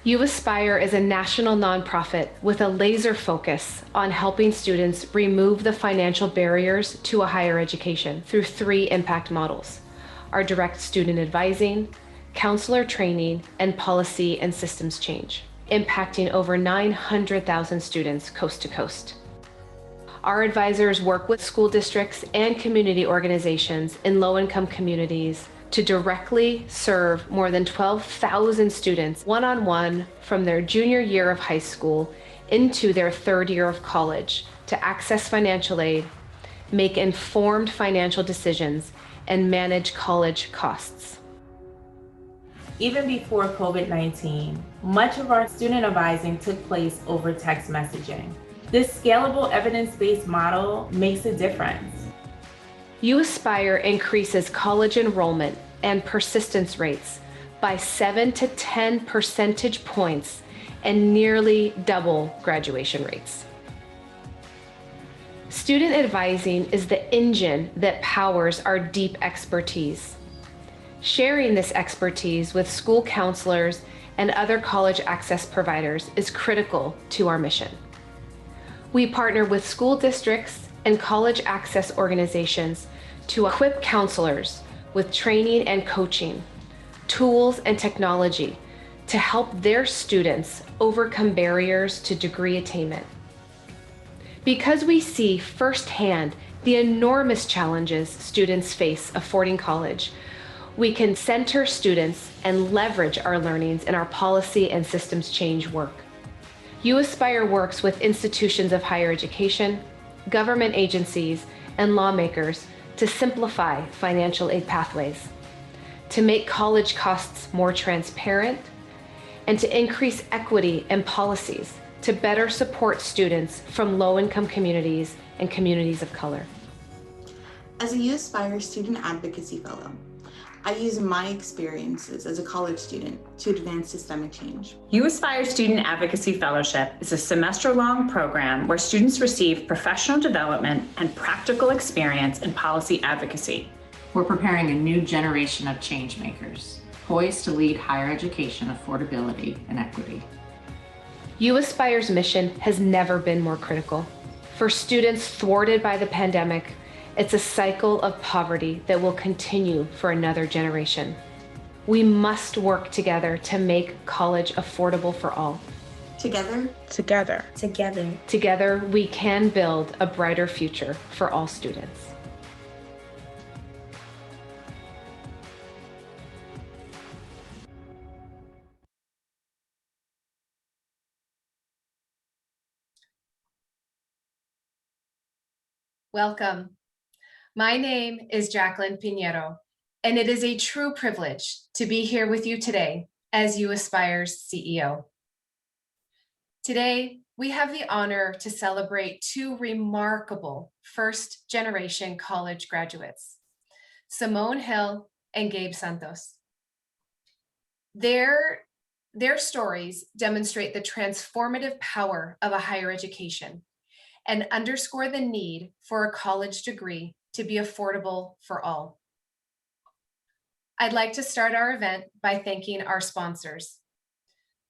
uAspire is a national nonprofit with a laser focus on helping students remove the financial barriers to a higher education through 3 impact models: our direct student advising, counselor training, and policy and systems change, impacting over 900,000 students coast to coast. Our advisors work with school districts and community organizations in low-income communities to directly serve more than 12,000 students one-on-one from their junior year of high school into their 3rd year of college to access financial aid, make informed financial decisions, and manage college costs. Even before COVID-19, much of our student advising took place over text messaging. This scalable evidence-based model makes a difference. uAspire increases college enrollment and persistence rates by 7 to 10 percentage points and nearly double graduation rates. Student advising is the engine that powers our deep expertise. Sharing this expertise with school counselors and other college access providers is critical to our mission. We partner with school districts and college access organizations to equip counselors with training and coaching, tools and technology to help their students overcome barriers to degree attainment. Because we see firsthand the enormous challenges students face affording college, we can center students and leverage our learnings in our policy and systems change work. uAspire works with institutions of higher education, government agencies, and lawmakers to simplify financial aid pathways, to make college costs more transparent, and to increase equity and policies to better support students from low-income communities and communities of color. As a uAspire Student Advocacy Fellow, I use my experiences as a college student to advance systemic change. uAspire Student Advocacy Fellowship is a semester-long program where students receive professional development and practical experience in policy advocacy. We're preparing a new generation of change makers, poised to lead higher education affordability and equity. uAspire's mission has never been more critical. For students thwarted by the pandemic, it's a cycle of poverty that will continue for another generation. We must work together to make college affordable for all. Together, Together, we can build a brighter future for all students. Welcome. My name is Jacqueline Pinheiro, and it is a true privilege to be here with you today as uAspire's CEO. Today, we have the honor to celebrate 2 remarkable first-generation college graduates, Simone Hill and Gabe Santos. Their stories demonstrate the transformative power of a higher education and underscore the need for a college degree to be affordable for all. I'd like to start our event by thanking our sponsors.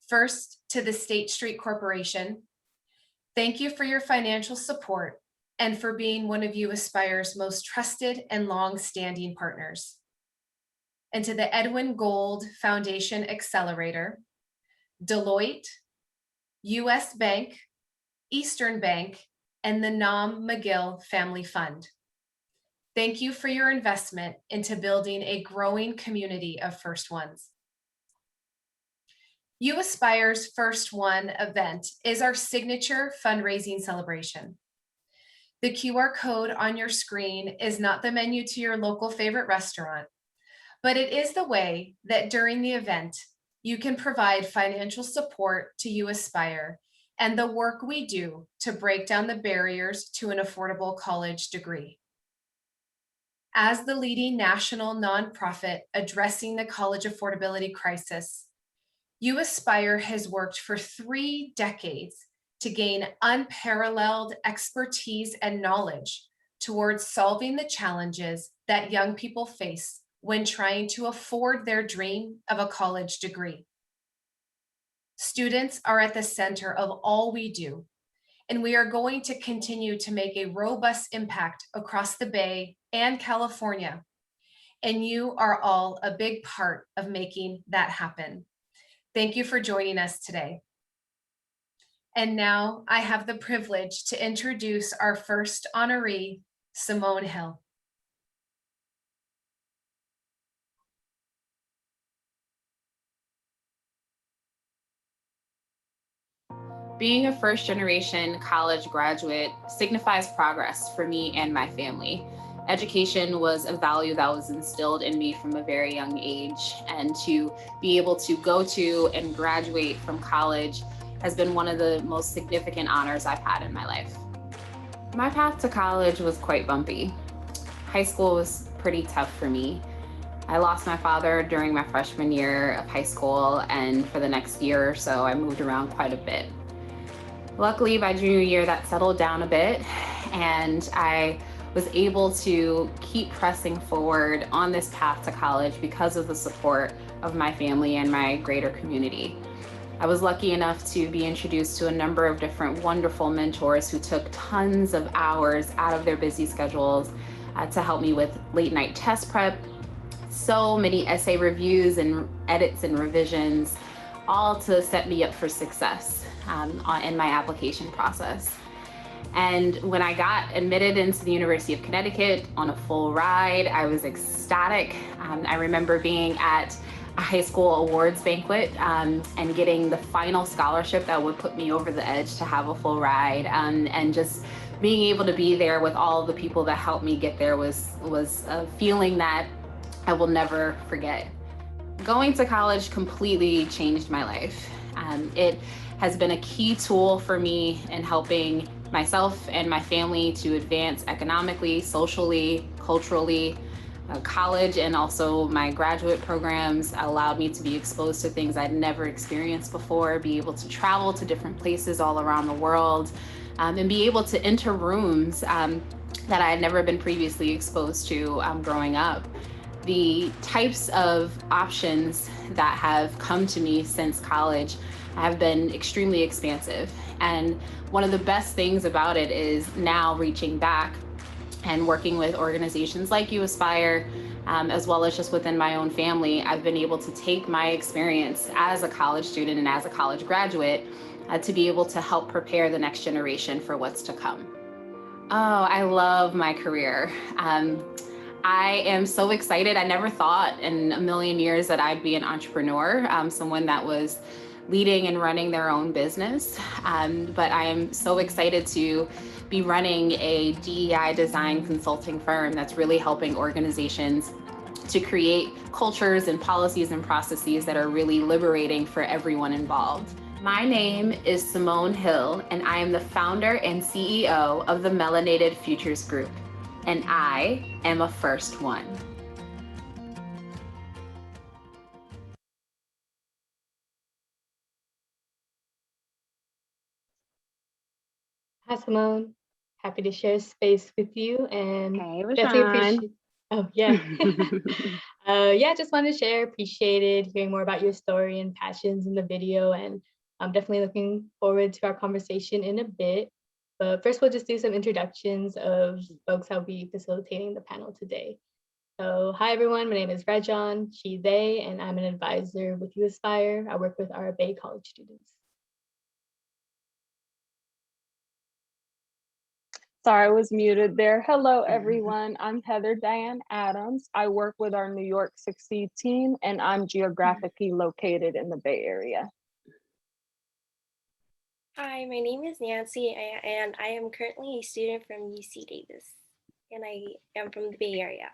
First, to the State Street Corporation. Thank you for your financial support and for being one of uAspire's most trusted and long-standing partners. And to the Edwin Gold Foundation Accelerator, Deloitte, US Bank, Eastern Bank, and the Nam McGill Family Fund. Thank you for your investment into building a growing community of First Ones. uAspire's First One event is our signature fundraising celebration. The QR code on your screen is not the menu to your local favorite restaurant, but it is the way that during the event, you can provide financial support to uAspire and the work we do to break down the barriers to an affordable college degree. As the leading national nonprofit addressing the college affordability crisis, uAspire has worked for 3 decades to gain unparalleled expertise and knowledge towards solving the challenges that young people face when trying to afford their dream of a college degree. Students are at the center of all we do, and we are going to continue to make a robust impact across the Bay and California. And you are all a big part of making that happen. Thank you for joining us today. And now I have the privilege to introduce our first honoree, Simone Hill. Being a first-generation college graduate signifies progress for me and my family. Education was a value that was instilled in me from a very young age, and to be able to go to and graduate from college has been one of the most significant honors I've had in my life. My path to college was quite bumpy. High school was pretty tough for me. I lost my father during my freshman year of high school, and for the next year or so, I moved around quite a bit. Luckily, by junior year, that settled down a bit, and I was able to keep pressing forward on this path to college because of the support of my family and my greater community. I was lucky enough to be introduced to a number of different wonderful mentors who took tons of hours out of their busy schedules to help me with late night test prep, so many essay reviews and edits and revisions, all to set me up for success in my application process. And when I got admitted into the University of Connecticut on a full ride, I was ecstatic. I remember being at a high school awards banquet and getting the final scholarship that would put me over the edge to have a full ride, and just being able to be there with all the people that helped me get there was a feeling that I will never forget. Going to college completely changed my life. It has been a key tool for me in helping myself and my family to advance economically, socially, culturally. College and also my graduate programs allowed me to be exposed to things I'd never experienced before, be able to travel to different places all around the world, and be able to enter rooms that I had never been previously exposed to growing up. The types of options that have come to me since college have been extremely expansive. And one of the best things about it is now reaching back and working with organizations like uAspire, as well as just within my own family, I've been able to take my experience as a college student and as a college graduate to be able to help prepare the next generation for what's to come. Oh, I love my career. I am so excited. I never thought in a million years that I'd be an entrepreneur, someone that was leading and running their own business. But I am so excited to be running a DEI design consulting firm that's really helping organizations to create cultures and policies and processes that are really liberating for everyone involved. My name is Simone Hill, and I am the founder and CEO of the Melanated Futures Group, and I am a first one. Hi, Simone. Happy to share space with you, and Hey, definitely Rashawn. appreciate. Oh, yeah. Yeah, just wanted to share. Appreciated hearing more about your story and passions in the video, and I'm definitely looking forward to our conversation in a bit. But first, we'll just do some introductions of folks I'll be facilitating the panel today. So, hi everyone. My name is Rajan, she, they, and I'm an advisor with uAspire. I work with our Bay College students. Sorry, I was muted there. Hello, everyone. I'm Heather Diane Adams. I work with our New York Succeed team, and I'm geographically located in the Bay Area. Hi, my name is Nancy, and I am currently a student from UC Davis, and I am from the Bay Area.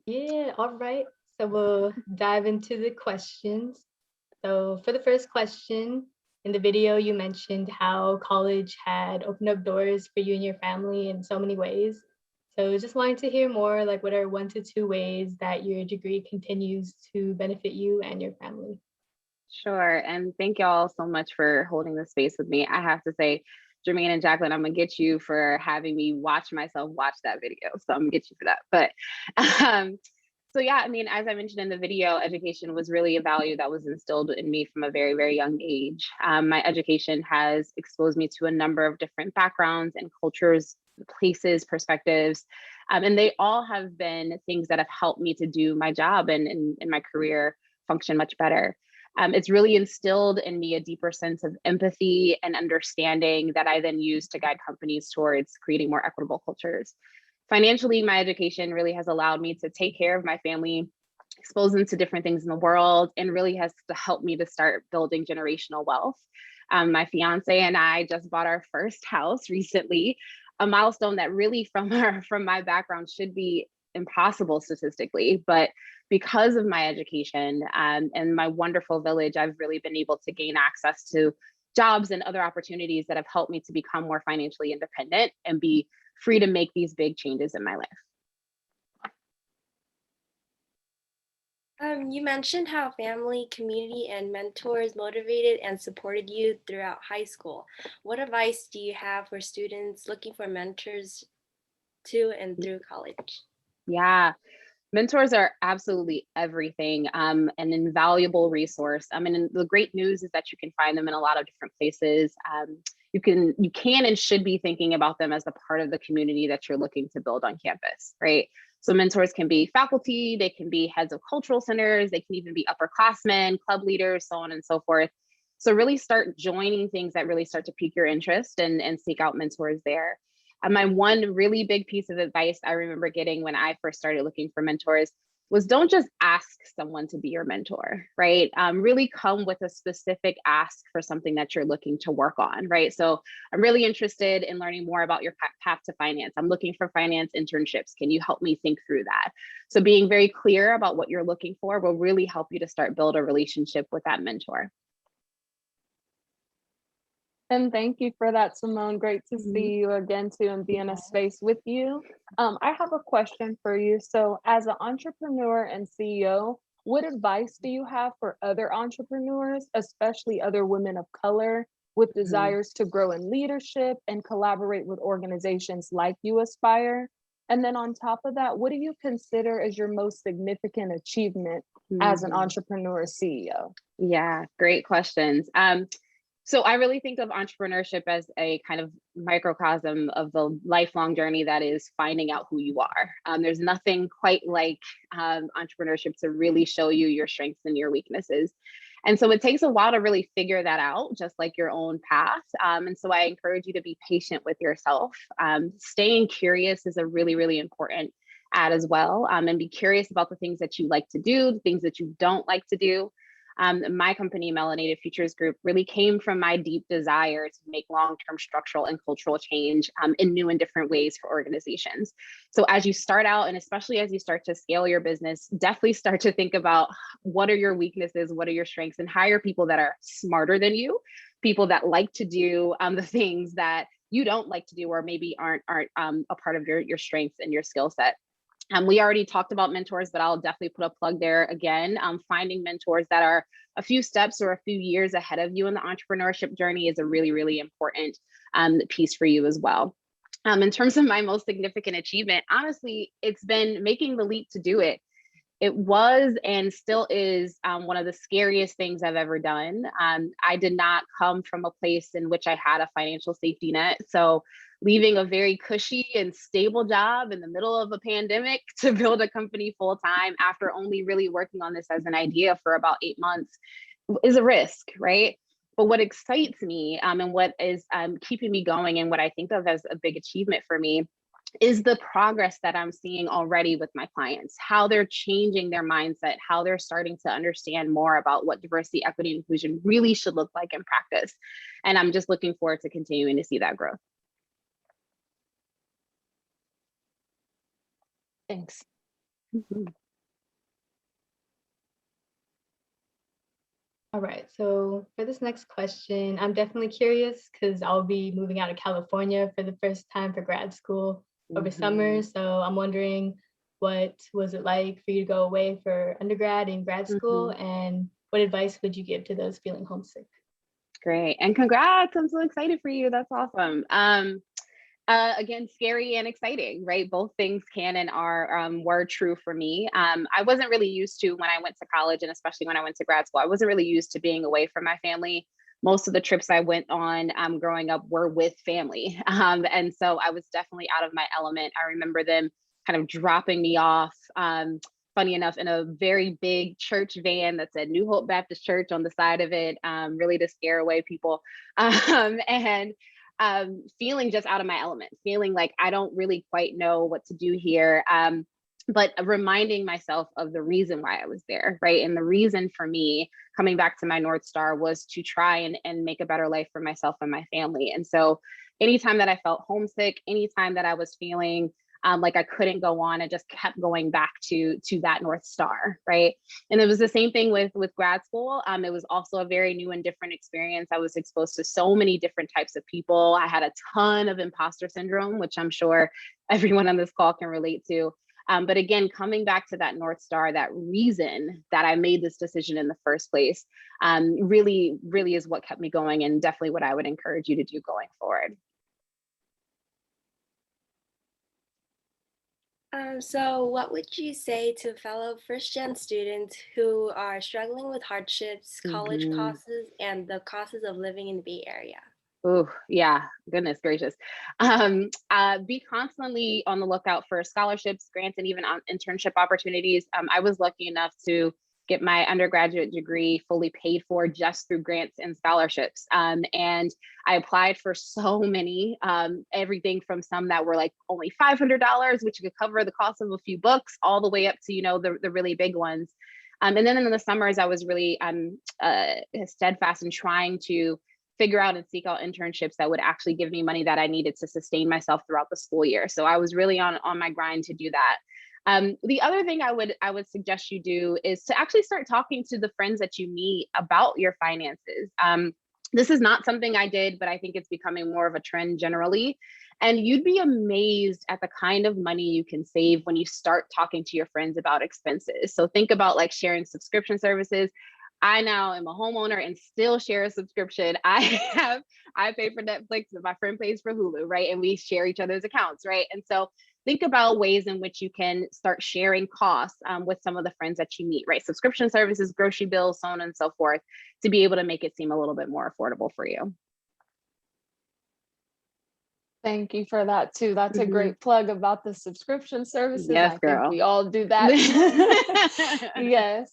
Yeah, all right. So we'll dive into the questions. So for the first question, in the video, you mentioned how college had opened up doors for you and your family in so many ways. So just wanted to hear more, like what are 1 to 2 ways that your degree continues to benefit you and your family? Sure, and thank y'all so much for holding the space with me. I have to say, Jermaine and Jacqueline, I'm gonna get you for having me watch myself watch that video. So I'm gonna get you for that. But So yeah, I mean, as I mentioned in the video, education was really a value that was instilled in me from a very, very young age. My education has exposed me to a number of different backgrounds and cultures, places, perspectives, and they all have been things that have helped me to do my job and in my career function much better. It's really instilled in me a deeper sense of empathy and understanding that I then use to guide companies towards creating more equitable cultures. Financially, my education really has allowed me to take care of my family, expose them to different things in the world, and really has to help me to start building generational wealth. My fiance and I just bought our first house recently, a milestone that really from my background should be impossible statistically, but because of my education and my wonderful village, I've really been able to gain access to jobs and other opportunities that have helped me to become more financially independent and be free to make these big changes in my life. You mentioned how family, community, and mentors motivated and supported you throughout high school. What advice do you have for students looking for mentors to and through college? Yeah, mentors are absolutely everything, an invaluable resource. I mean, the great news is that you can find them in a lot of different places. You can and should be thinking about them as a part of the community that you're looking to build on campus, right? So mentors can be faculty, they can be heads of cultural centers, they can even be upperclassmen, club leaders, so on and so forth. So really start joining things that really start to pique your interest and seek out mentors there. My one really big piece of advice I remember getting when I first started looking for mentors was don't just ask someone to be your mentor, right? Really come with a specific ask for something that you're looking to work on, right? So I'm really interested in learning more about your path to finance. I'm looking for finance internships. Can you help me think through that? So being very clear about what you're looking for will really help you to start build a relationship with that mentor. And thank you for that, Simone. Great to see you again too and be in a space with you. I have a question for you. So as an entrepreneur and CEO, what advice do you have for other entrepreneurs, especially other women of color with desires to grow in leadership and collaborate with organizations like uAspire? And then on top of that, what do you consider as your most significant achievement as an entrepreneur CEO? Yeah, great questions. So I really think of entrepreneurship as a kind of microcosm of the lifelong journey that is finding out who you are. There's nothing quite like entrepreneurship to really show you your strengths and your weaknesses. And so it takes a while to really figure that out, just like your own path. And so I encourage you to be patient with yourself. Staying curious is a really, really important add as well. And be curious about the things that you like to do, the things that you don't like to do. My company, Melanated Futures Group, really came from my deep desire to make long-term structural and cultural change in new and different ways for organizations. So as you start out, and especially as you start to scale your business, definitely start to think about what are your weaknesses, what are your strengths, and hire people that are smarter than you, people that like to do the things that you don't like to do or maybe aren't a part of your strengths and your skill set. We already talked about mentors, but I'll definitely put a plug there again. Finding mentors that are a few steps or a few years ahead of you in the entrepreneurship journey is a really, really important piece for you as well. In terms of my most significant achievement, honestly, it's been making the leap to do it. It was and still is one of the scariest things I've ever done. I did not come from a place in which I had a financial safety net. So leaving a very cushy and stable job in the middle of a pandemic to build a company full time after only really working on this as an idea for about 8 months is a risk, right? But what excites me and what is keeping me going and what I think of as a big achievement for me is the progress that I'm seeing already with my clients, how they're changing their mindset, how they're starting to understand more about what diversity, equity, and inclusion really should look like in practice. And I'm just looking forward to continuing to see that growth. Thanks. All right, so for this next question, I'm definitely curious because I'll be moving out of California for the first time for grad school over summer. So I'm wondering, what was it like for you to go away for undergrad and grad school? And what advice would you give to those feeling homesick? Great, and congrats, I'm so excited for you, that's awesome. Again, scary and exciting, right? Both things can and are were true for me. I wasn't really used to, when I went to college, and especially when I went to grad school, I wasn't really used to being away from my family. Most of the trips I went on growing up were with family. And so I was definitely out of my element. I remember them kind of dropping me off, funny enough, in a very big church van that said New Hope Baptist Church on the side of it, really to scare away people. And feeling just out of my element, feeling like I don't really quite know what to do here. But reminding myself of the reason why I was there, right? And the reason for me coming back to my North Star was to try and make a better life for myself and my family. And so anytime that I felt homesick, anytime that I was feeling like I couldn't go on, I just kept going back to that North Star, right? And it was the same thing with grad school. It was also a very new and different experience. I was exposed to so many different types of people. I had a ton of imposter syndrome, which I'm sure everyone on this call can relate to. But again, coming back to that North Star, that reason that I made this decision in the first place, really, really is what kept me going, and definitely what I would encourage you to do going forward. So what would you say to fellow first-gen students who are struggling with hardships, college costs, and the costs of living in the Bay Area? Oh, yeah, goodness gracious. Be constantly on the lookout for scholarships, grants, and even internship opportunities. I was lucky enough to get my undergraduate degree fully paid for just through grants and scholarships. And I applied for so many, everything from some that were like only $500, which could cover the cost of a few books, all the way up to, the really big ones. And then in the summers, I was really steadfast in trying to figure out and seek out internships that would actually give me money that I needed to sustain myself throughout the school year. So I was really on my grind to do that. The other thing I would suggest you do is to actually start talking to the friends that you meet about your finances. This is not something I did, but I think it's becoming more of a trend generally. And you'd be amazed at the kind of money you can save when you start talking to your friends about expenses. So think about like sharing subscription services. I now am a homeowner and still share a subscription. I pay for Netflix and my friend pays for Hulu, right? And we share each other's accounts, right? And so think about ways in which you can start sharing costs with some of the friends that you meet, right? Subscription services, grocery bills, so on and so forth, to be able to make it seem a little bit more affordable for you. Thank you for that too. That's a great plug about the subscription services. Yes, I girl. think we all do that. Yes.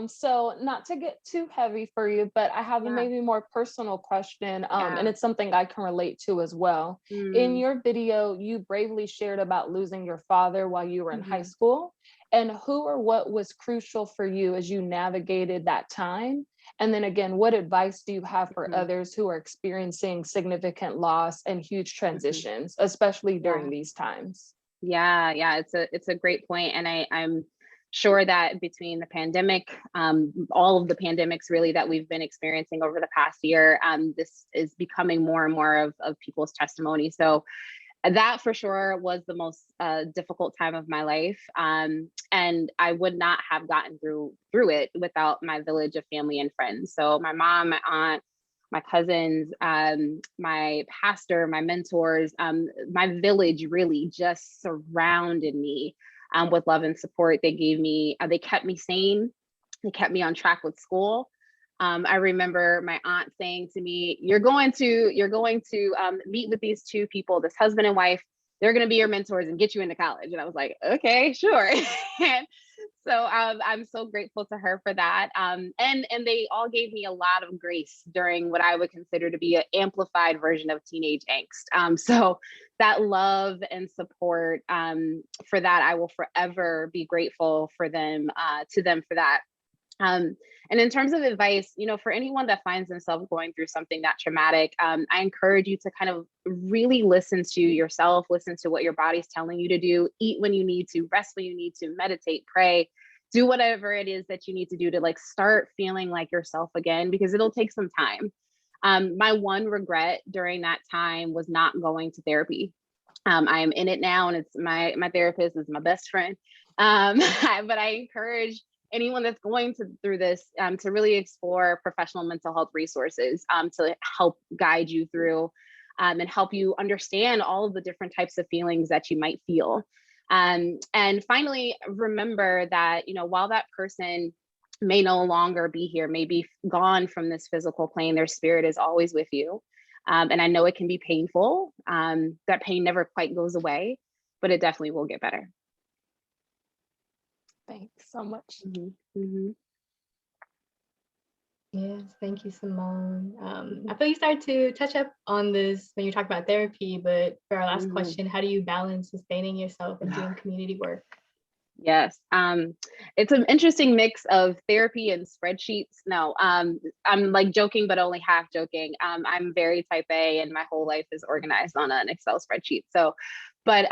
So not to get too heavy for you, but I have a maybe more personal question, and it's something I can relate to as well. In your video, you bravely shared about losing your father while you were in high school, and who or what was crucial for you as you navigated that time? And then again, what advice do you have for others who are experiencing significant loss and huge transitions, especially during these times? Yeah, it's a great point. And I'm sure that between the pandemic, all of the pandemics really that we've been experiencing over the past year, this is becoming more and more of people's testimony. So that for sure was the most difficult time of my life. And I would not have gotten through it without my village of family and friends. So my mom, my aunt, my cousins, my pastor, my mentors, my village really just surrounded me with love and support. They kept me sane. They kept me on track with school. I remember my aunt saying to me, you're going to meet with these two people, this husband and wife. They're going to be your mentors and get you into college. And I was like, okay, sure. And so I'm so grateful to her for that. And they all gave me a lot of grace during what I would consider to be an amplified version of teenage angst. So that love and support, for that, I will forever be grateful for them, to them for that. And in terms of advice, for anyone that finds themselves going through something that traumatic, I encourage you to kind of really listen to yourself, listen to what your body's telling you to do, eat when you need to, rest when you need to, meditate, pray, do whatever it is that you need to do to like start feeling like yourself again, because it'll take some time. My one regret during that time was not going to therapy. I am in it now, and it's my therapist is my best friend. But I encourage anyone that's going through this to really explore professional mental health resources to help guide you through. and help you understand all of the different types of feelings that you might feel. And finally, remember that, while that person may no longer be here, may be gone from this physical plane, their spirit is always with you. And I know it can be painful. That pain never quite goes away, but it definitely will get better. Thanks so much. Yes, thank you, Simone. I feel you started to touch up on this when you talked about therapy, but for our last question, how do you balance sustaining yourself and doing community work? Yes, it's an interesting mix of therapy and spreadsheets. No, I'm like joking, but only half joking. I'm very type A, and my whole life is organized on an Excel spreadsheet. So, but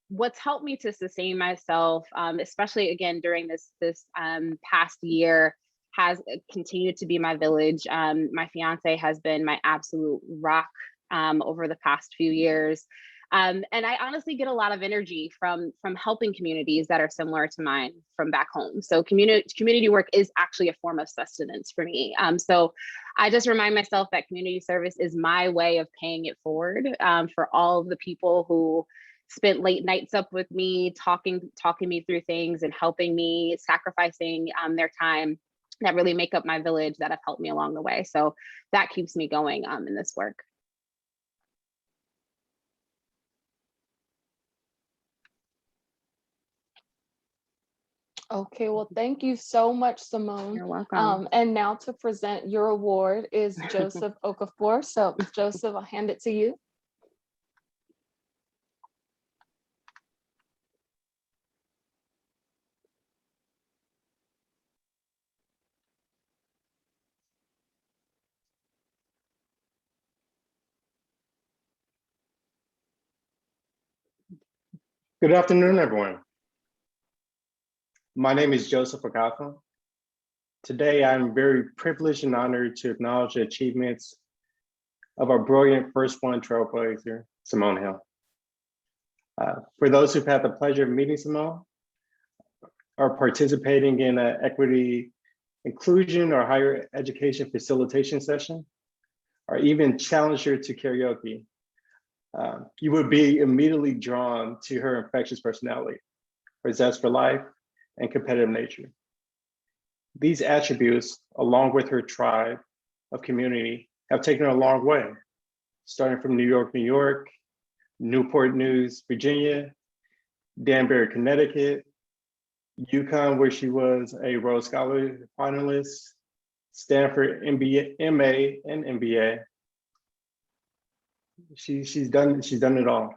what's helped me to sustain myself, especially again during this past year, has continued to be my village. My fiance has been my absolute rock over the past few years. And I honestly get a lot of energy from helping communities that are similar to mine from back home. So community work is actually a form of sustenance for me. So I just remind myself that community service is my way of paying it forward for all of the people who spent late nights up with me, talking me through things and helping me, sacrificing their time, that really make up my village, that have helped me along the way. So that keeps me going in this work. Okay, well, thank you so much, Simone. You're welcome. And now to present your award is Joseph Okafor. So Joseph, I'll hand it to you. Good afternoon, everyone. My name is Joseph Okafor. Today, I'm very privileged and honored to acknowledge the achievements of our brilliant first one trailblazer, Simone Hill. For those who've had the pleasure of meeting Simone, or participating in an equity inclusion or higher education facilitation session, or even challenged her to karaoke, you would be immediately drawn to her infectious personality, her zest for life, and competitive nature. These attributes, along with her tribe of community, have taken her a long way, starting from New York, New York, Newport News, Virginia, Danbury, Connecticut, UConn, where she was a Rhodes Scholar finalist, Stanford MBA, MA, and MBA. She's done it all.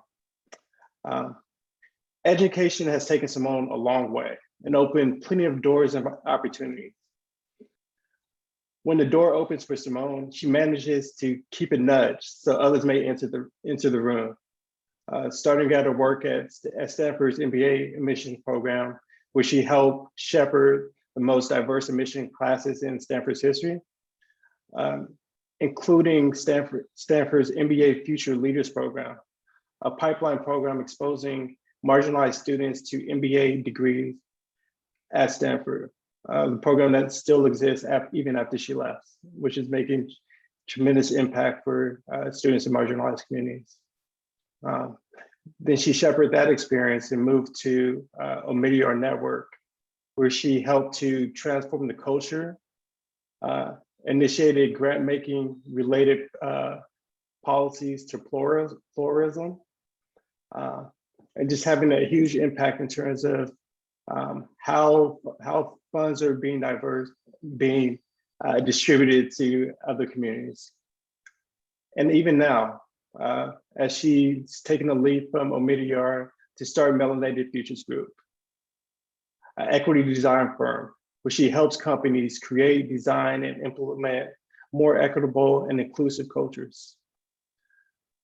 Education has taken Simone a long way and opened plenty of doors and opportunities. When the door opens for Simone, she manages to keep it nudged so others may enter the room. Starting out her work at Stanford's MBA admissions program, where she helped shepherd the most diverse admission classes in Stanford's history, including Stanford's MBA Future Leaders Program, a pipeline program exposing marginalized students to MBA degrees at Stanford, the program that still exists even after she left, which is making tremendous impact for students in marginalized communities. Then she shepherded that experience and moved to Omidyar Network, where she helped to transform the culture, initiated grant-making related policies to pluralism, and just having a huge impact in terms of how funds are being distributed to other communities. And even now, as she's taken a leap from Omidyar to start Melanated Futures Group, an equity design firm, where she helps companies create, design, and implement more equitable and inclusive cultures.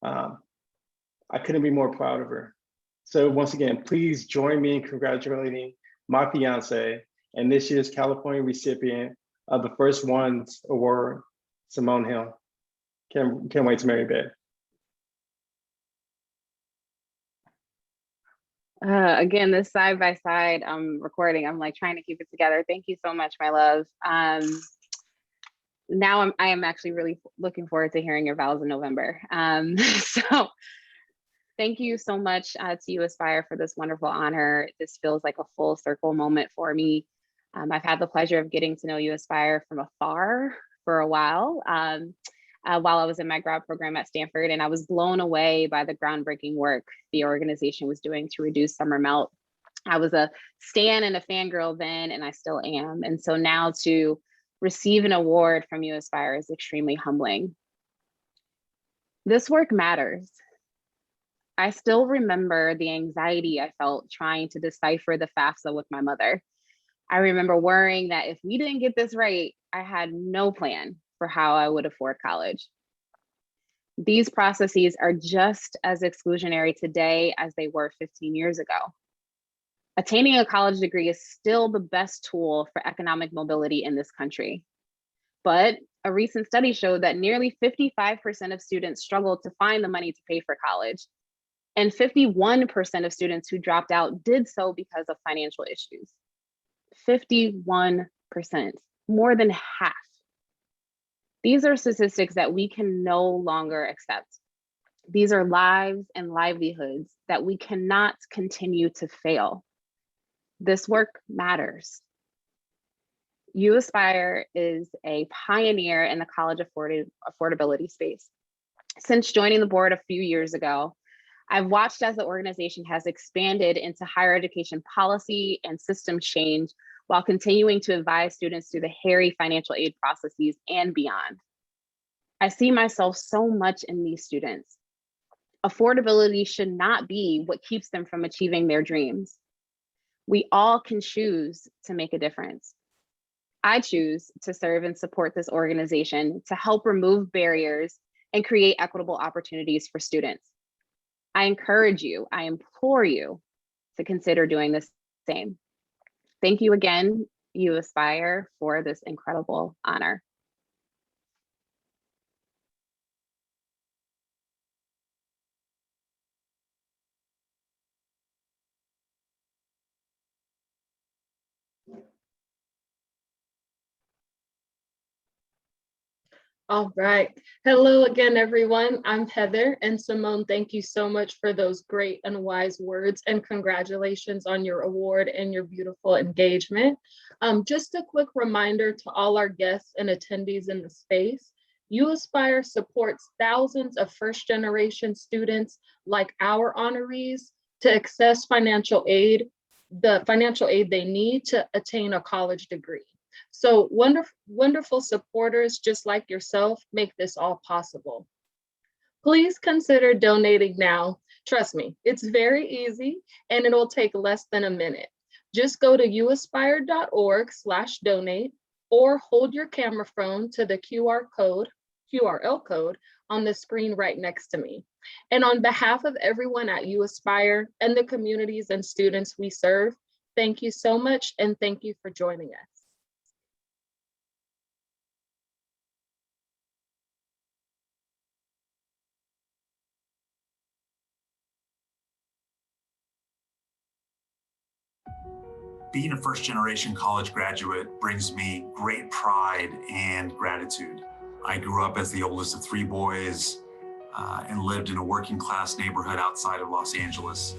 I couldn't be more proud of her. So once again, please join me in congratulating my fiance and this year's California recipient of the First Ones Award, Simone Hill. Can't wait to marry Babe. Again, this side by side recording, I'm like trying to keep it together. Thank you so much, my love. now I am actually really looking forward to hearing your vows in November. So thank you so much to uAspire for this wonderful honor. This feels like a full circle moment for me. I've had the pleasure of getting to know uAspire from afar for a while I was in my grad program at Stanford, and I was blown away by the groundbreaking work the organization was doing to reduce summer melt. I was a stan and a fangirl then, and I still am. And so now to receive an award from uAspire is extremely humbling. This work matters. I still remember the anxiety I felt trying to decipher the FAFSA with my mother. I remember worrying that if we didn't get this right, I had no plan for how I would afford college. These processes are just as exclusionary today as they were 15 years ago. Attaining a college degree is still the best tool for economic mobility in this country. But a recent study showed that nearly 55% of students struggled to find the money to pay for college. And 51% of students who dropped out did so because of financial issues. 51%, more than half. These are statistics that we can no longer accept. These are lives and livelihoods that we cannot continue to fail. This work matters. uAspire is a pioneer in the college affordability space. Since joining the board a few years ago, I've watched as the organization has expanded into higher education policy and system change while continuing to advise students through the hairy financial aid processes and beyond. I see myself so much in these students. Affordability should not be what keeps them from achieving their dreams. We all can choose to make a difference. I choose to serve and support this organization to help remove barriers and create equitable opportunities for students. I encourage you, I implore you to consider doing the same. Thank you again, uAspire, for this incredible honor. All right. Hello again, everyone. I'm Heather, and Simone, thank you so much for those great and wise words, and congratulations on your award and your beautiful engagement. Just a quick reminder to all our guests and attendees in the space, uAspire supports thousands of first-generation students like our honorees to access financial aid, the financial aid they need to attain a college degree. So wonderful supporters just like yourself make this all possible. Please consider donating now. Trust me, it's very easy and it'll take less than a minute. Just go to uaspire.org/donate or hold your camera phone to the QRL code on the screen right next to me. And on behalf of everyone at uAspire and the communities and students we serve, thank you so much and thank you for joining us. Being a first-generation college graduate brings me great pride and gratitude. I grew up as the oldest of 3 boys and lived in a working-class neighborhood outside of Los Angeles.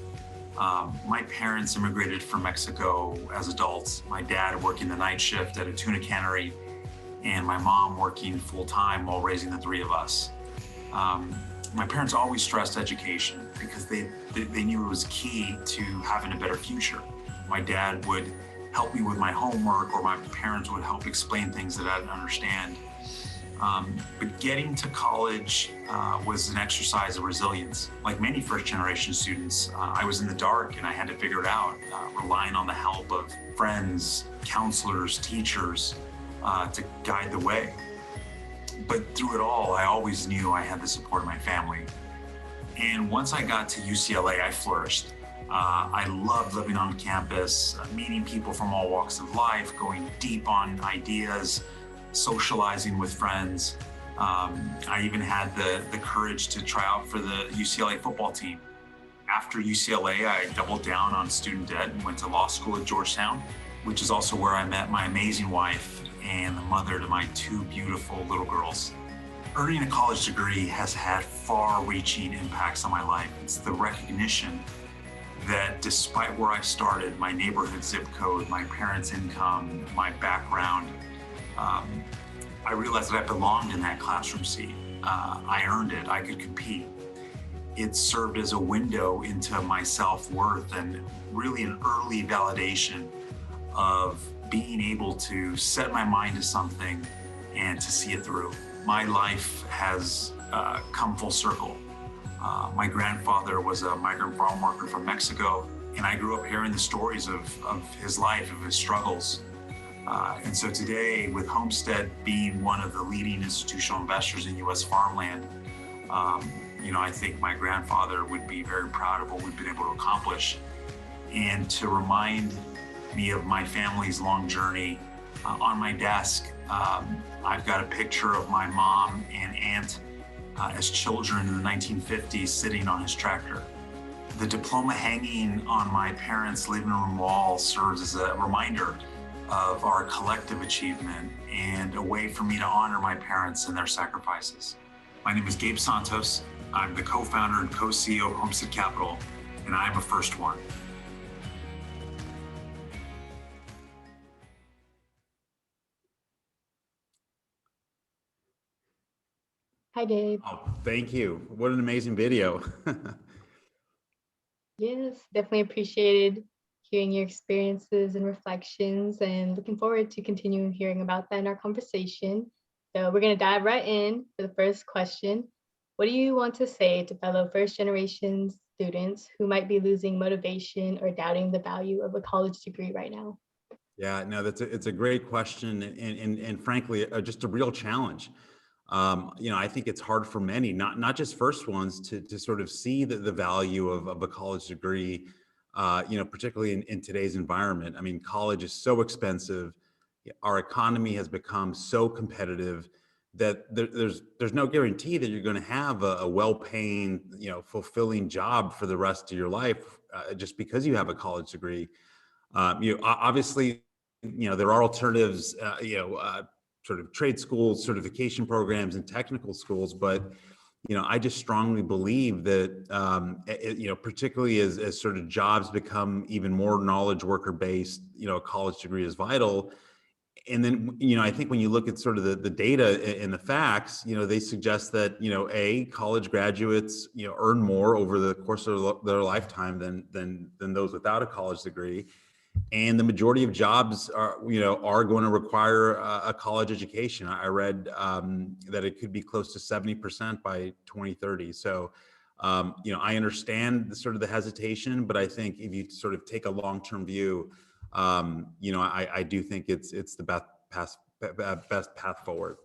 My parents immigrated from Mexico as adults. My dad working the night shift at a tuna cannery, and my mom working full-time while raising the 3 of us. My parents always stressed education because they knew it was key to having a better future. My dad would help me with my homework, or my parents would help explain things that I didn't understand. But getting to college was an exercise of resilience. Like many first-generation students, I was in the dark and I had to figure it out, relying on the help of friends, counselors, teachers to guide the way. But through it all, I always knew I had the support of my family. And once I got to UCLA, I flourished. I loved living on campus, meeting people from all walks of life, going deep on ideas, socializing with friends. I even had the courage to try out for the UCLA football team. After UCLA, I doubled down on student debt and went to law school at Georgetown, which is also where I met my amazing wife and the mother to my two beautiful little girls. Earning a college degree has had far-reaching impacts on my life. It's the recognition that despite where I started, my neighborhood zip code, my parents' income, my background, I realized that I belonged in that classroom seat. I earned it, I could compete. It served as a window into my self-worth and really an early validation of being able to set my mind to something and to see it through. My life has come full circle. My grandfather was a migrant farm worker from Mexico, and I grew up hearing the stories of his life, of his struggles. And so today, with Homestead being one of the leading institutional investors in U.S. farmland, I think my grandfather would be very proud of what we've been able to accomplish. And to remind me of my family's long journey, on my desk, I've got a picture of my mom and aunt as children in the 1950s sitting on his tractor. The diploma hanging on my parents' living room wall serves as a reminder of our collective achievement and a way for me to honor my parents and their sacrifices. My name is Gabe Santos. I'm the co-founder and co-CEO of Homestead Capital, and I'm a first one. Hi, Gabe. Oh, thank you. What an amazing video. Yes, definitely appreciated hearing your experiences and reflections, and looking forward to continuing hearing about that in our conversation. So we're going to dive right in for the first question. What do you want to say to fellow first-generation students who might be losing motivation or doubting the value of a college degree right now? Yeah, no, it's a great question, and frankly, just a real challenge. I think it's hard for many, not just first ones, to sort of see the value of a college degree, particularly in today's environment. I mean, college is so expensive. Our economy has become so competitive that there's no guarantee that you're going to have a well-paying, fulfilling job for the rest of your life just because you have a college degree. Obviously, there are alternatives, sort of trade schools, certification programs, and technical schools. But, I just strongly believe that, particularly as sort of jobs become even more knowledge worker based, a college degree is vital. And then, I think when you look at sort of the data and the facts, they suggest that, college graduates, earn more over the course of their lifetime than those without a college degree. And the majority of jobs are going to require a college education. I read that it could be close to 70% by 2030. So, I understand the hesitation, but I think if you sort of take a long-term view, I do think it's the best path forward.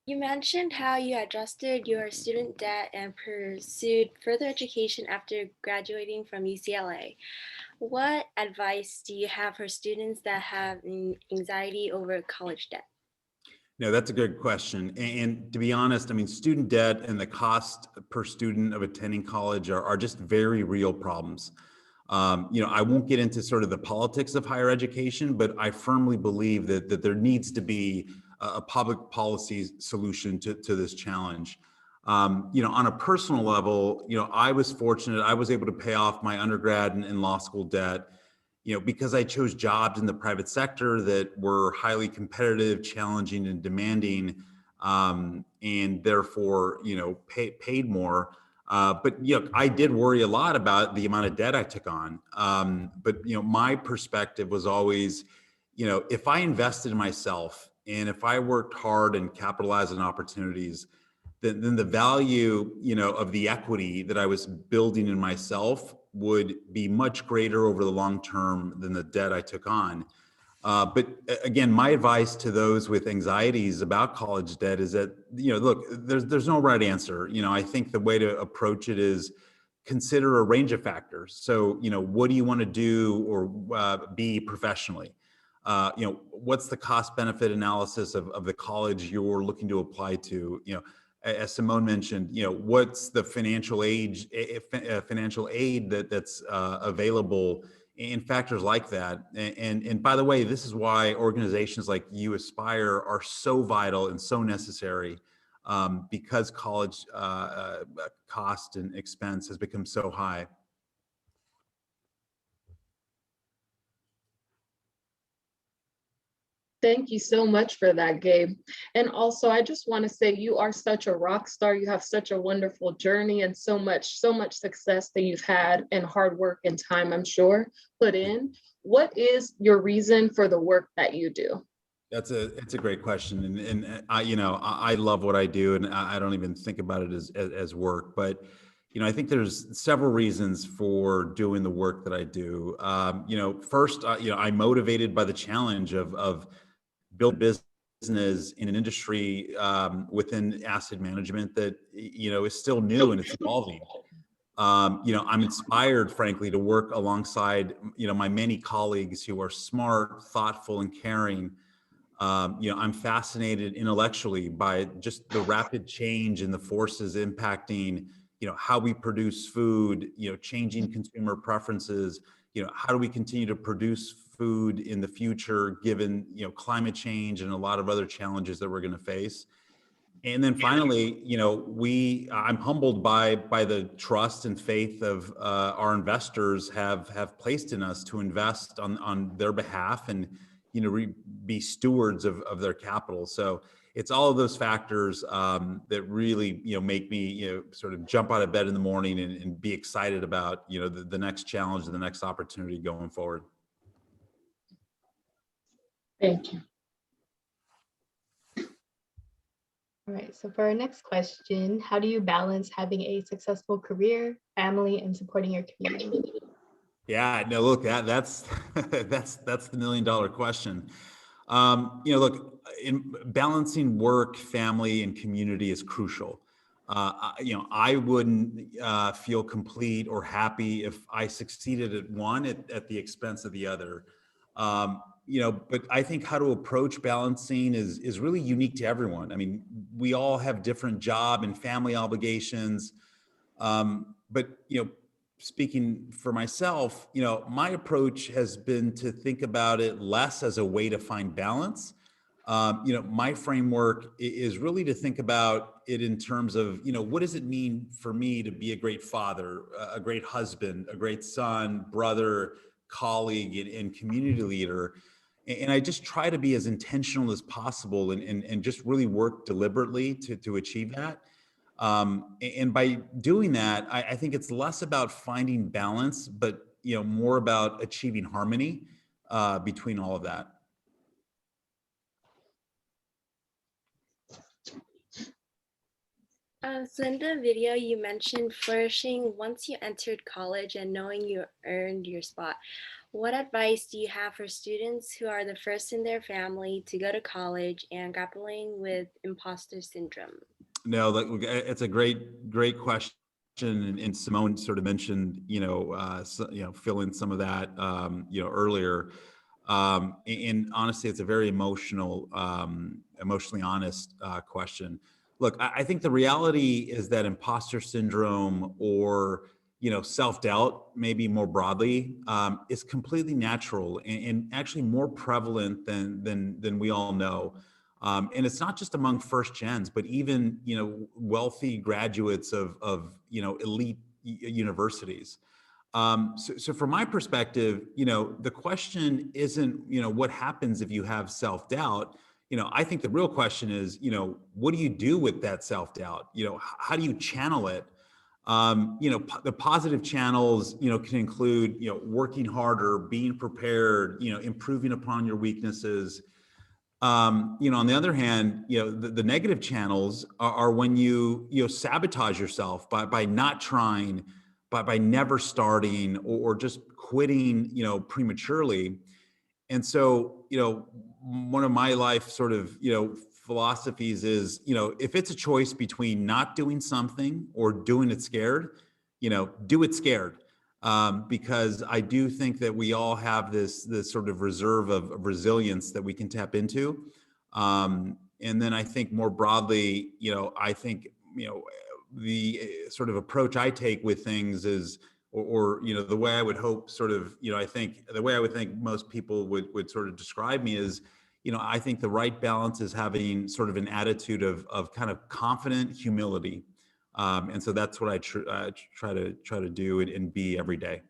You mentioned how you adjusted your student debt and pursued further education after graduating from UCLA. What advice do you have for students that have anxiety over college debt? No, that's a good question. And to be honest, I mean, student debt and the cost per student of attending college are just very real problems. I won't get into sort of the politics of higher education, but I firmly believe that there needs to be a public policy solution to this challenge. On a personal level, I was fortunate. I was able to pay off my undergrad and law school debt, because I chose jobs in the private sector that were highly competitive, challenging, and demanding, and therefore, paid more. But I did worry a lot about the amount of debt I took on. But my perspective was always, if I invested in myself and if I worked hard and capitalized on opportunities, then the value, of the equity that I was building in myself would be much greater over the long term than the debt I took on. But again, my advice to those with anxieties about college debt is that, look, there's no right answer. I think the way to approach it is consider a range of factors. So, what do you want to do or be professionally? What's the cost benefit analysis of the college you're looking to apply to? As Simone mentioned, what's the financial aid that's available and factors like that. And by the way, this is why organizations like uAspire are so vital and so necessary, because college cost and expense has become so high. Thank you so much for that, Gabe. And also, I just want to say you are such a rock star. You have such a wonderful journey and so much success that you've had and hard work and time, I'm sure, put in. What is your reason for the work that you do? It's a great question, and I love what I do, and I don't even think about it as work. But I think there's several reasons for doing the work that I do. First, I'm motivated by the challenge of build business in an industry within asset management that is still new and it's evolving. I'm inspired, frankly, to work alongside my many colleagues who are smart, thoughtful, and caring. I'm fascinated intellectually by just the rapid change in the forces impacting how we produce food, changing consumer preferences. How do we continue to produce food in the future, given climate change and a lot of other challenges that we're going to face. And then finally, I'm humbled by the trust and faith of our investors have placed in us to invest on their behalf and be stewards of their capital. So it's all of those factors that really make me sort of jump out of bed in the morning and be excited about the next challenge and the next opportunity going forward. Thank you. All right, so for our next question, how do you balance having a successful career, family, and supporting your community? Yeah, no, look, that's the $1 million question. Look, in balancing work, family, and community is crucial. I wouldn't feel complete or happy if I succeeded at one at the expense of the other. But I think how to approach balancing is really unique to everyone. I mean, we all have different job and family obligations. But, speaking for myself, my approach has been to think about it less as a way to find balance. My framework is really to think about it in terms of, what does it mean for me to be a great father, a great husband, a great son, brother, colleague, and community leader. And I just try to be as intentional as possible and just really work deliberately to achieve that. And by doing that, I think it's less about finding balance, but more about achieving harmony between all of that. So in the video, you mentioned flourishing once you entered college and knowing you earned your spot. What advice do you have for students who are the first in their family to go to college and grappling with imposter syndrome? No, it's a great question. And Simone sort of mentioned, fill in some of that, earlier. And honestly, it's a very emotionally honest question. Look, I think the reality is that imposter syndrome or self-doubt, maybe more broadly, is completely natural and actually more prevalent than we all know. And it's not just among first gens, but even wealthy graduates of elite universities. So from my perspective, the question isn't what happens if you have self-doubt. I think the real question is what do you do with that self-doubt? How do you channel it? The positive channels, can include, working harder, being prepared, improving upon your weaknesses. On the other hand, the negative channels are when you sabotage yourself by not trying, by never starting or just quitting, prematurely. And so, one of my life sort of, philosophies is, if it's a choice between not doing something or doing it scared, do it scared. Because I do think that we all have this sort of reserve of resilience that we can tap into. And then I think more broadly, the sort of approach I take with things is or the way I would hope sort of, I think the way I would think most people would sort of describe me is, I think the right balance is having sort of an attitude of kind of confident humility. And so that's what I try to do and be every day.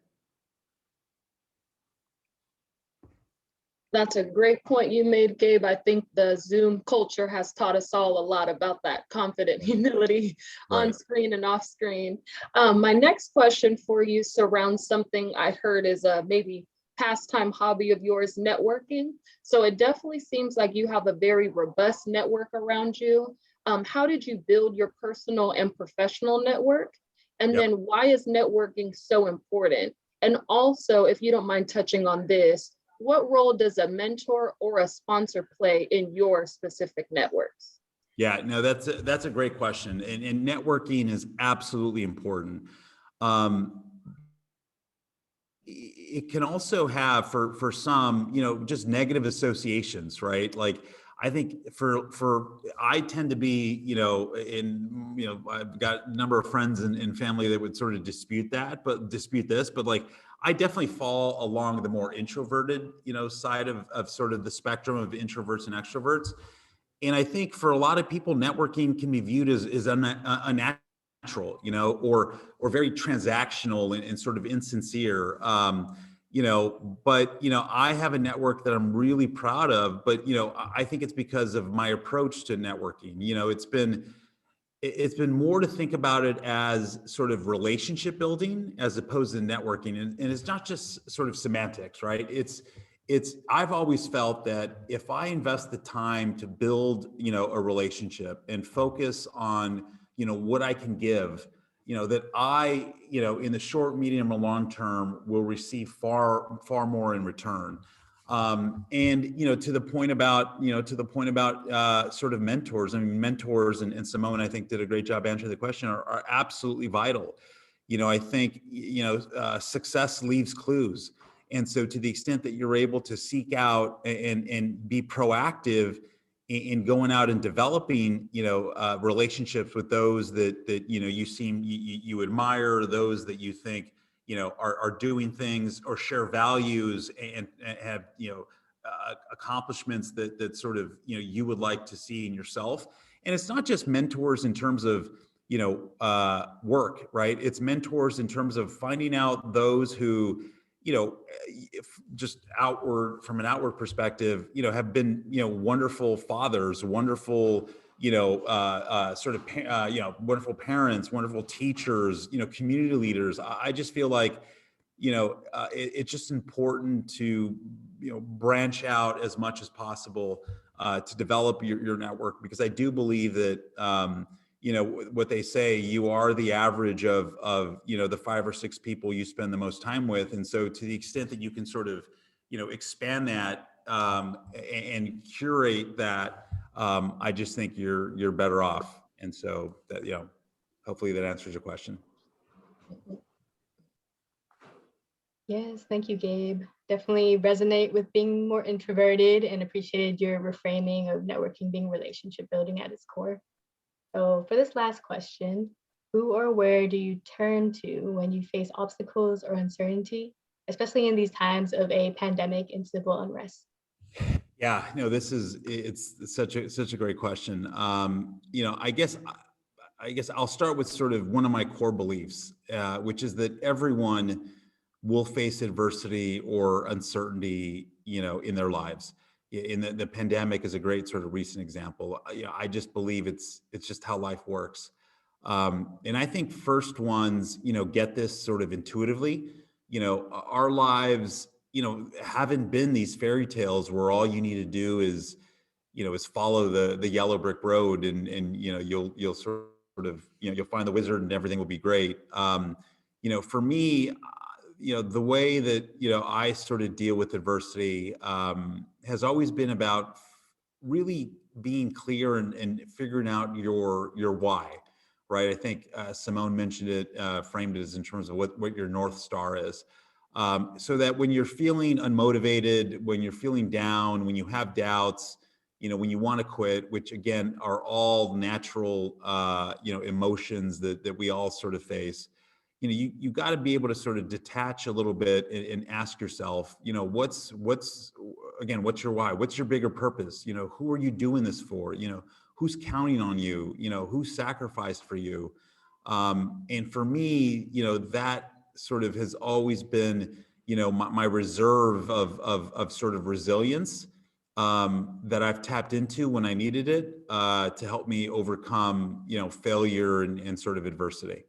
That's a great point you made, Gabe. I think the Zoom culture has taught us all a lot about that confident humility on screen and off screen. My next question for you surrounds something I heard is a maybe pastime hobby of yours, networking. So it definitely seems like you have a very robust network around you. How did you build your personal and professional network? And then why is networking so important? And also, if you don't mind touching on this, what role does a mentor or a sponsor play in your specific networks? Yeah, no, that's a great question. And networking is absolutely important. It can also have for some, just negative associations, right? Like I think I tend to be, I've got a number of friends and family that would sort of dispute this, but like I definitely fall along the more introverted, side of sort of the spectrum of introverts and extroverts. And I think for a lot of people, networking can be viewed as unnatural, or very transactional and sort of insincere. But I have a network that I'm really proud of, but I think it's because of my approach to networking. It's been more to think about it as sort of relationship building as opposed to networking. And it's not just sort of semantics, right? I've always felt that if I invest the time to build, a relationship and focus on, what I can give, that I, in the short, medium, or long term will receive far, far more in return. And to the point about sort of mentors. I mean, mentors and Simone, I think, did a great job answering the question. Are absolutely vital. I think success leaves clues, and so to the extent that you're able to seek out and be proactive in going out and developing relationships with those that you admire, those that you think are doing things or share values and have accomplishments that sort of you would like to see in yourself. And it's not just mentors in terms of work, right? It's mentors in terms of finding out those who just from an outward perspective, have been wonderful fathers, wonderful wonderful parents, wonderful teachers, community leaders. I just feel like, it's just important to, branch out as much as possible to develop your network, because I do believe that, what they say, you are the average of the 5 or 6 people you spend the most time with. And so to the extent that you can sort of, expand that and curate that, I just think you're better off. And so that, hopefully that answers your question. Yes, thank you, Gabe. Definitely resonate with being more introverted and appreciated your reframing of networking being relationship building at its core. So for this last question, who or where do you turn to when you face obstacles or uncertainty, especially in these times of a pandemic and civil unrest? Yeah, no, it's such a great question. I guess I'll start with sort of one of my core beliefs, which is that everyone will face adversity or uncertainty, in their lives. In the pandemic is a great sort of recent example. I just believe it's just how life works. And I think first ones, get this sort of intuitively. Our lives, haven't been these fairy tales where all you need to do is follow the yellow brick road and you'll sort of, you'll find the wizard and everything will be great. For me, the way that, I sort of deal with adversity has always been about really being clear and figuring out your why, right? I think Simone mentioned it, framed it as in terms of what your North Star is. So that when you're feeling unmotivated, when you're feeling down, when you have doubts, when you want to quit, which again are all natural, emotions that we all sort of face, you got to be able to sort of detach a little bit and ask yourself, what's your why? What's your bigger purpose? Who are you doing this for? Who's counting on you? Who's sacrificed for you? And for me, that sort of has always been, my reserve of sort of resilience that I've tapped into when I needed it to help me overcome, failure and sort of adversity.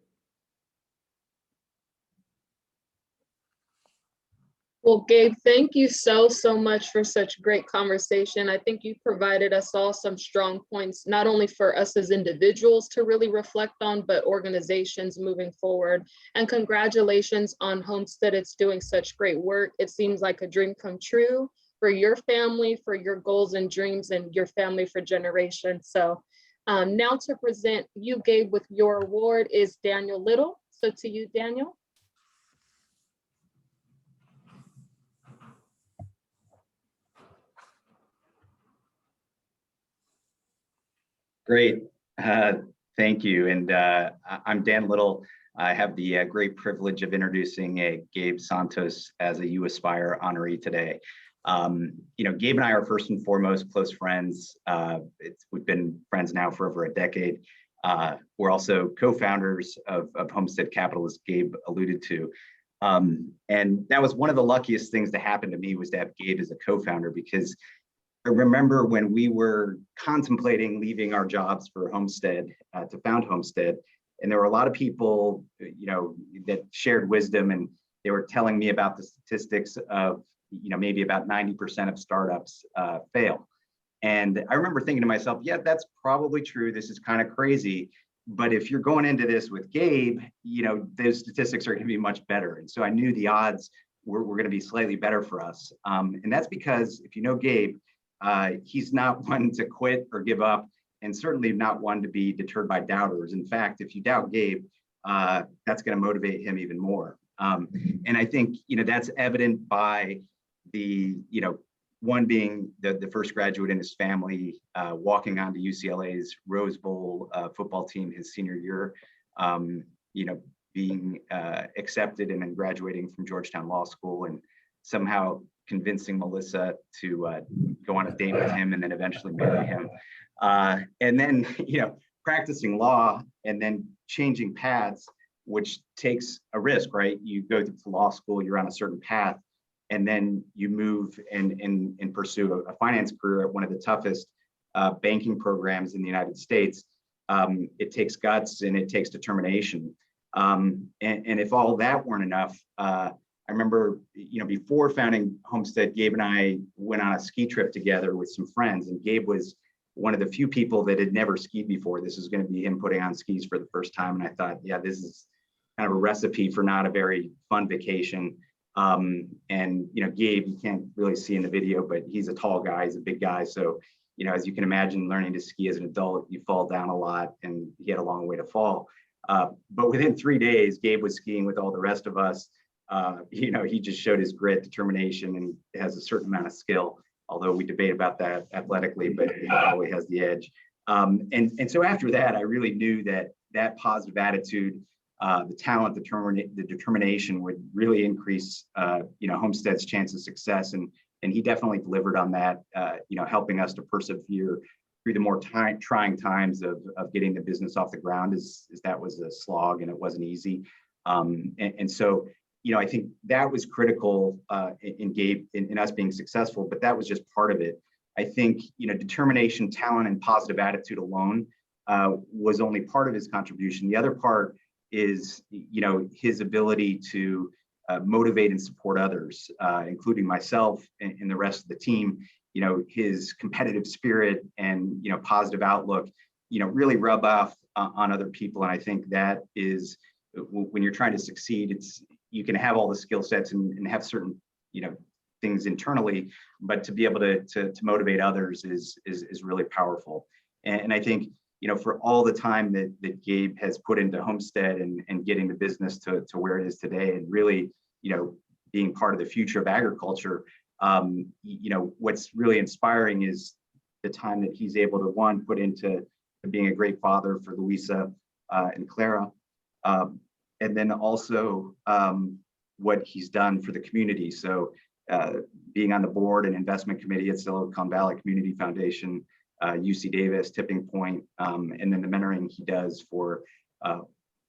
Well, Gabe, thank you so much for such great conversation. I think you provided us all some strong points, not only for us as individuals to really reflect on, but organizations moving forward. And congratulations on Homestead. It's doing such great work. It seems like a dream come true for your family, for your goals and dreams, and your family for generations. So now to present you, Gabe, with your award is Daniel Little. So to you, Daniel. Great, thank you. And I'm Dan Little. I have the great privilege of introducing Gabe Santos as a uAspire honoree today. Gabe and I are first and foremost close friends. We've been friends now for over a decade. We're also co-founders of Homestead Capital, as Gabe alluded to. And that was one of the luckiest things to happen to me, was to have Gabe as a co-founder, because I remember when we were contemplating leaving our jobs for Homestead to found Homestead, and there were a lot of people, that shared wisdom, and they were telling me about the statistics of, maybe about 90% of startups fail. And I remember thinking to myself, yeah, that's probably true. This is kind of crazy. But if you're going into this with Gabe, those statistics are going to be much better. And so I knew the odds were going to be slightly better for us. And that's because, if you know Gabe, he's not one to quit or give up, and certainly not one to be deterred by doubters. In fact, if you doubt Gabe, that's going to motivate him even more. And I think, that's evident by the, one being the first graduate in his family, walking onto UCLA's Rose Bowl football team his senior year, being accepted and then graduating from Georgetown Law School, and somehow convincing Melissa to go on a date with him and then eventually marry him. And then, practicing law and then changing paths, which takes a risk, right? You go to law school, you're on a certain path, and then you move and pursue a finance career at one of the toughest banking programs in the United States. It takes guts and it takes determination. And if all that weren't enough, I remember, before founding Homestead, Gabe and I went on a ski trip together with some friends, and Gabe was one of the few people that had never skied before. This was going to be him putting on skis for the first time. And I thought, yeah, this is kind of a recipe for not a very fun vacation. And, Gabe, you can't really see in the video, but he's a tall guy, he's a big guy. So, as you can imagine, learning to ski as an adult, you fall down a lot, and he had a long way to fall. But within 3 days, Gabe was skiing with all the rest of us. He just showed his grit, determination, and has a certain amount of skill, although we debate about that athletically, but he probably has the edge. And so after that, I really knew that positive attitude, the talent, the determination would really increase, Homestead's chance of success. And he definitely delivered on that, helping us to persevere through the more trying times of getting the business off the ground, as that was a slog and it wasn't easy. And so, I think that was critical in Gabe, in us being successful, but that was just part of it. I think, determination, talent, and positive attitude alone was only part of his contribution. The other part is, his ability to motivate and support others, including myself and the rest of the team. His competitive spirit and, positive outlook, really rub off on other people. And I think that is, when you're trying to succeed, you can have all the skill sets and have certain, things internally, but to be able to motivate others is really powerful. And I think, for all the time that Gabe has put into Homestead and getting the business to where it is today, and really, being part of the future of agriculture, what's really inspiring is the time that he's able to, put into being a great father for Louisa and Clara, and then also what he's done for the community. So being on the board and investment committee at Silicon Valley Community Foundation, UC Davis, Tipping Point, and then the mentoring he does for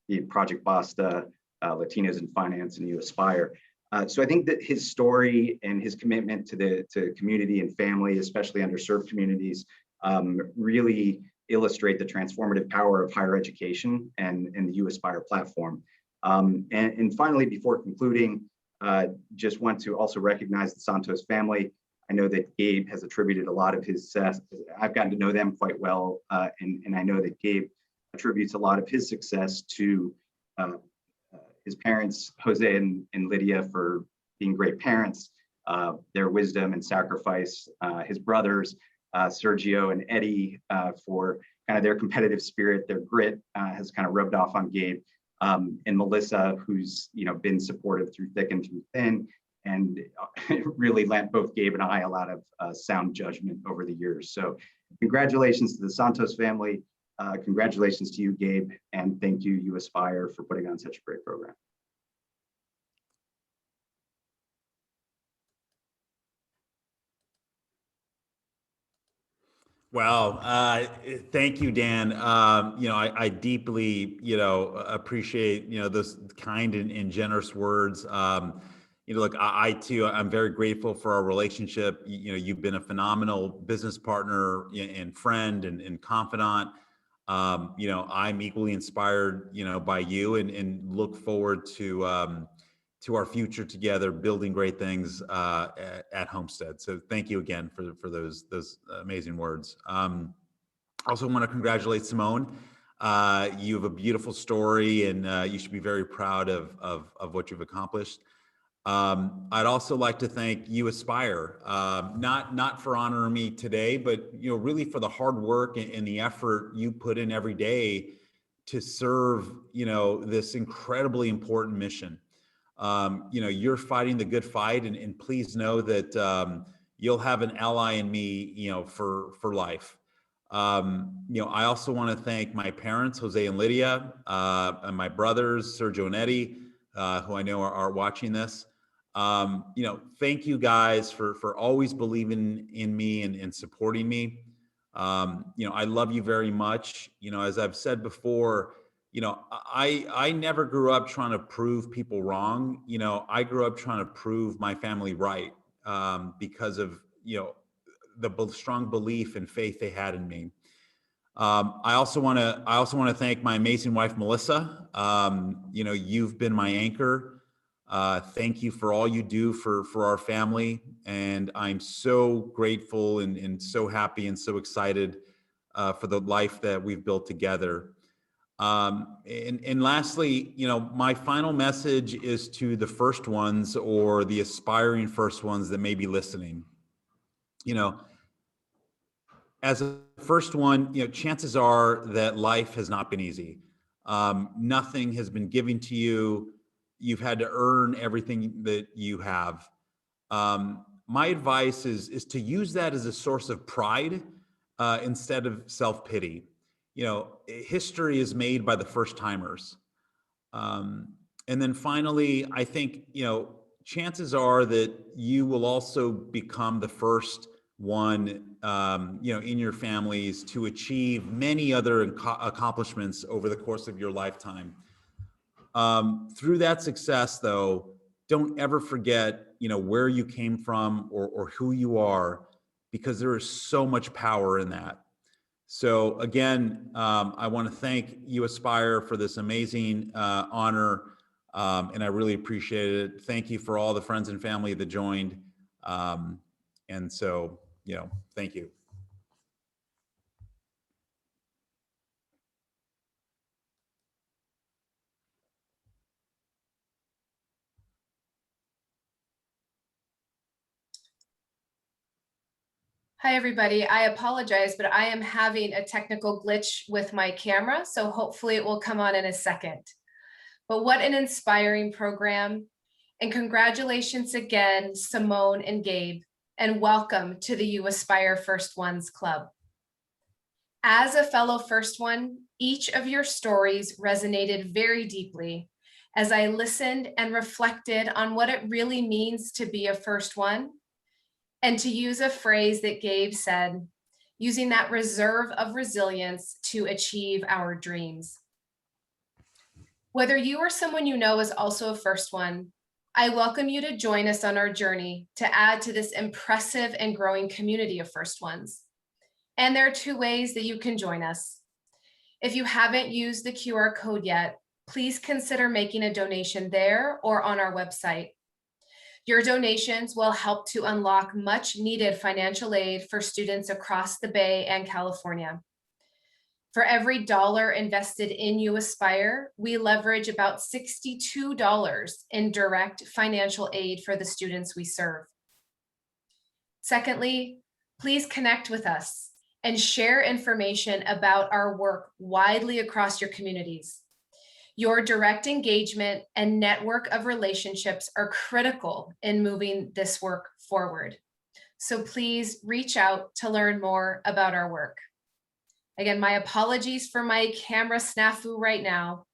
the Project Basta, Latinos in Finance, and uAspire. So I think that his story and his commitment to community and family, especially underserved communities, really illustrate the transformative power of higher education and the uAspire platform. And finally, before concluding, just want to also recognize the Santos family. I know that Gabe has attributed a lot of his success. I've gotten to know them quite well, and I know that Gabe attributes a lot of his success to his parents, Jose and Lydia, for being great parents, their wisdom and sacrifice, his brothers, Sergio and Eddie, for kind of their competitive spirit, their grit has kind of rubbed off on Gabe, and Melissa, who's been supportive through thick and through thin, and really lent both Gabe and I a lot of sound judgment over the years. So congratulations to the Santos family. Congratulations to you, Gabe, and thank you, uAspire, for putting on such a great program. Well, thank you, Dan. I deeply, appreciate, those kind and generous words. Look, I too, I'm very grateful for our relationship. You've been a phenomenal business partner and friend and confidant. I'm equally inspired, by you, and look forward to our future together, building great things at Homestead. So thank you again for those amazing words. Also want to congratulate Simone. You have a beautiful story, and you should be very proud of what you've accomplished. I'd also like to thank uAspire, not for honoring me today, but really for the hard work and the effort you put in every day to serve this incredibly important mission. You're fighting the good fight, and please know that you'll have an ally in me, for life. I also want to thank my parents, Jose and Lydia, and my brothers, Sergio and Eddie, who I know are watching this. Thank you guys for always believing in me and supporting me. I love you very much. As I've said before, I never grew up trying to prove people wrong. I grew up trying to prove my family right, because of, the strong belief and faith they had in me. I also want to thank my amazing wife, Melissa. You've been my anchor. Thank you for all you do for our family. And I'm so grateful and so happy and so excited for the life that we've built together. And lastly, my final message is to the first ones, or the aspiring first ones that may be listening. As a first one, chances are that life has not been easy. Nothing has been given to you. You've had to earn everything that you have. My advice is to use that as a source of pride instead of self-pity. History is made by the first timers. And then finally, I think, chances are that you will also become the first one, in your families to achieve many other accomplishments over the course of your lifetime. Through that success, though, don't ever forget, where you came from or who you are, because there is so much power in that. So again, I want to thank uAspire for this amazing honor, and I really appreciate it. Thank you for all the friends and family that joined. And so, thank you. Hi, everybody. I apologize, but I am having a technical glitch with my camera, so hopefully it will come on in a second. But what an inspiring program. And congratulations again, Simone and Gabe, and welcome to the uAspire First Ones Club. As a fellow First One, each of your stories resonated very deeply, as I listened and reflected on what it really means to be a first one, and to use a phrase that Gabe said, using that reserve of resilience to achieve our dreams. Whether you or someone you know is also a first one, I welcome you to join us on our journey to add to this impressive and growing community of first ones. And there are 2 ways that you can join us. If you haven't used the QR code yet, please consider making a donation there or on our website. Your donations will help to unlock much needed financial aid for students across the Bay and California. For every dollar invested in uAspire, we leverage about $62 in direct financial aid for the students we serve. Secondly, please connect with us and share information about our work widely across your communities. Your direct engagement and network of relationships are critical in moving this work forward. So please reach out to learn more about our work. Again, my apologies for my camera snafu right now,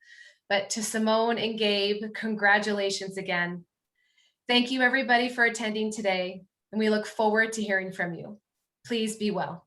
but to Simone and Gabe, congratulations again. Thank you everybody for attending today, and we look forward to hearing from you. Please be well.